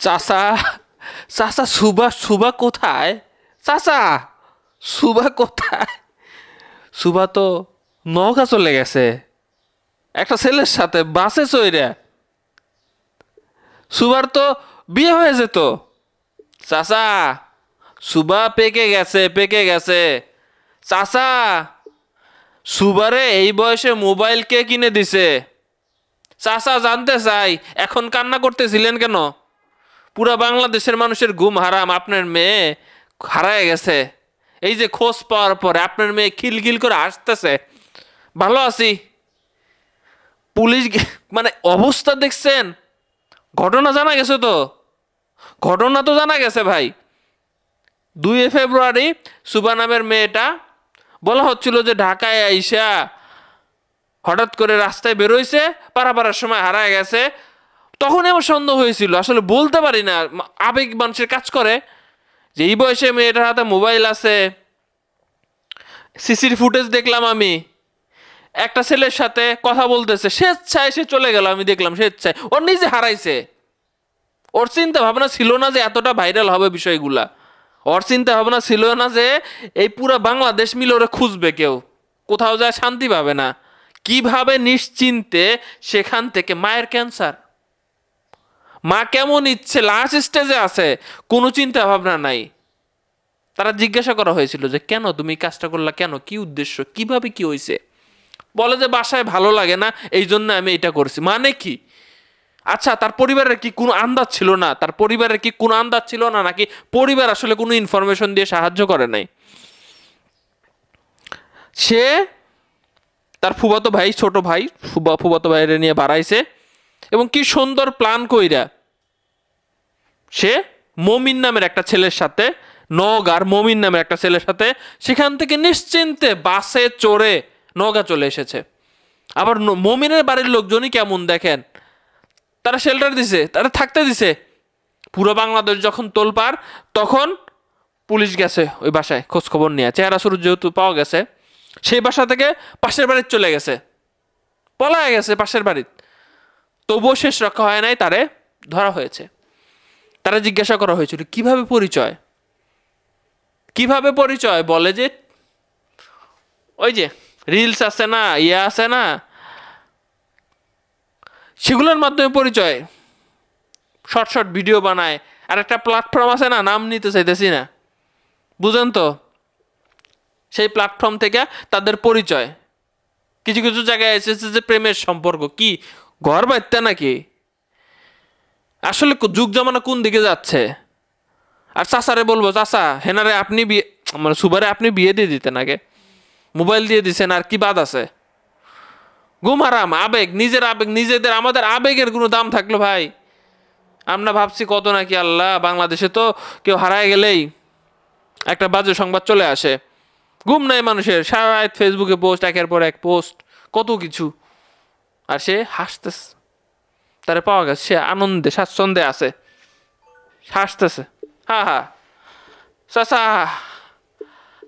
চাচা, চাচা সুবা, সুবা কোথায়? চাচা, সুবা কোথায়? সুবা তো নৌকা চলে গেছে একটা ছেলের সাথে বাসে চইরা। সুবার তো বিয়ে হয়ে যেত। চাচা, সুবা পেকে গেছে, পেকে গেছে। চাচা, সুবারে এই বয়সে মোবাইল কে কিনে দিছে? চাচা জানতে চাই এখন কান্না করতেছিলেন কেন? পুরা বাংলাদেশের মানুষের ঘুম হারাম, আপনার মেয়ে হারায় গেছে। এই যে খোঁজ পাওয়ার পরে আপনার মেয়ে খিলখিল করে আসতেছে। ভালো আছি। পুলিশ মানে অবস্থা দেখছেন? ঘটনা জানা গেছে তো? ঘটনা তো জানা গেছে ভাই। 2 ফেব্রুয়ারি সুবা নামের মেয়েটা বলা হচ্ছিল যে ঢাকায় আইসা হঠাৎ করে রাস্তায় বেরোইছে, পারাপারার সময় হারায় গেছে। তখন আমার সন্দেহ হয়েছিল, আসলে বলতে পারি না, আবেগ মানুষের কাজ করে যে এই বয়সে মেয়েটার হাতে মোবাইল আছে। সিসির ফুটেজ দেখলাম আমি, একটা ছেলের সাথে কথা বলতেছে, স্বেচ্ছায় সে চলে গেল, আমি দেখলাম স্বেচ্ছায়, ওর নিজে হারাইছে। ওর চিন্তা ভাবনা ছিল না যে এতটা ভাইরাল হবে বিষয়গুলা। ওর চিন্তা ভাবনা ছিল না যে এই পুরো বাংলাদেশ মিলে ওরা খুঁজবে, কেউ কোথাও যায় শান্তি পাবে না। কিভাবে নিশ্চিন্তে সেখান থেকে মায়ের ক্যান্সার, মা কেমন ইচ্ছে লাস্ট স্টেজে আছে, কোনো চিন্তা ভাবনা নাই। তারা জিজ্ঞাসা করা হয়েছিল যে কেন তুমি কাজটা করলা, কেন, কি উদ্দেশ্য, কিভাবে কি হয়েছে? বলে যে বাসায় ভালো লাগে না, এই জন্য আমি এটা করছি। মানে কি? আচ্ছা, তার পরিবারের কি কোনো আন্দাজ ছিল না? তার পরিবারের কি কোনো আন্দাজ ছিল না, নাকি পরিবার আসলে কোনো ইনফরমেশন দিয়ে সাহায্য করে নাই? সে তার ফুফাতো ভাই, ছোট ভাই, ফুফাতো ভাইরে নিয়ে বাড়াইছে এবং কি সুন্দর প্ল্যান কইরা সে মমিন নামের একটা ছেলের সাথে, নওগাঁর মমিন নামের একটা ছেলের সাথে সেখান থেকে নিশ্চিন্তে বাসে চড়ে নওগাঁ চলে এসেছে। আবার মমিনের বাড়ির লোকজনই কেমন দেখেন, তারা শেল্টার দিছে, তারা থাকতে দিছে। পুরো বাংলাদেশ যখন তোলপাড়, তখন পুলিশ গেছে ওই বাসায় খোঁজ খবর নিয়ে, চেহারা শুরু যেহেতু পাওয়া গেছে, সেই বাসা থেকে পাশের বাড়ির চলে গেছে, পলায় গেছে পাশের বাড়ির। তবুও শেষ রক্ষা হয় নাই, তারে ধরা হয়েছে। তারা জিজ্ঞাসা করা হয়েছিল কিভাবে পরিচয়, কিভাবে পরিচয়? বলে যে ওই যে রিলস আছে না, ইয়ে আছে না, সেগুলোর মাধ্যমে পরিচয়। শর্ট শর্ট ভিডিও বানায়। আর একটা প্ল্যাটফর্ম আছে না, নাম নিতে চাইতেছি না, বুঝেন তো, সেই প্ল্যাটফর্ম থেকে তাদের পরিচয়। কিছু কিছু জায়গায় এসেছে যে প্রেমের সম্পর্ক। কি ঘর বাড়তে নাকি? আসলে যুগ জমানা কোন দিকে যাচ্ছে? আর চাচারে বলবো, চাচা হেনারে আপনি বিয়ে, মানে সুবারে আপনি বিয়ে দিয়ে দিতেন আগে, মোবাইল দিয়ে দিছেন, আর কি বাদ আছে? ঘুম হারাম, আবেগ, নিজের আবেগ, নিজেদের, আমাদের আবেগের কোনো দাম থাকলো ভাই? আমরা ভাবছি কত নাকি, আল্লাহ, বাংলাদেশে তো কেউ হারায় গেলেই একটা বাজে সংবাদ চলে আসে। ঘুম নাই মানুষের, সারা রাত ফেসবুকে পোস্ট, একের পর এক পোস্ট, কত কিছু। আর সে হাসতেছে, তারা পাওয়া গেছে, সে আনন্দে স্বাচ্ছন্দ্যে আছে, হাসতেছে। হা হা, চাচা,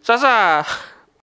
চাচা।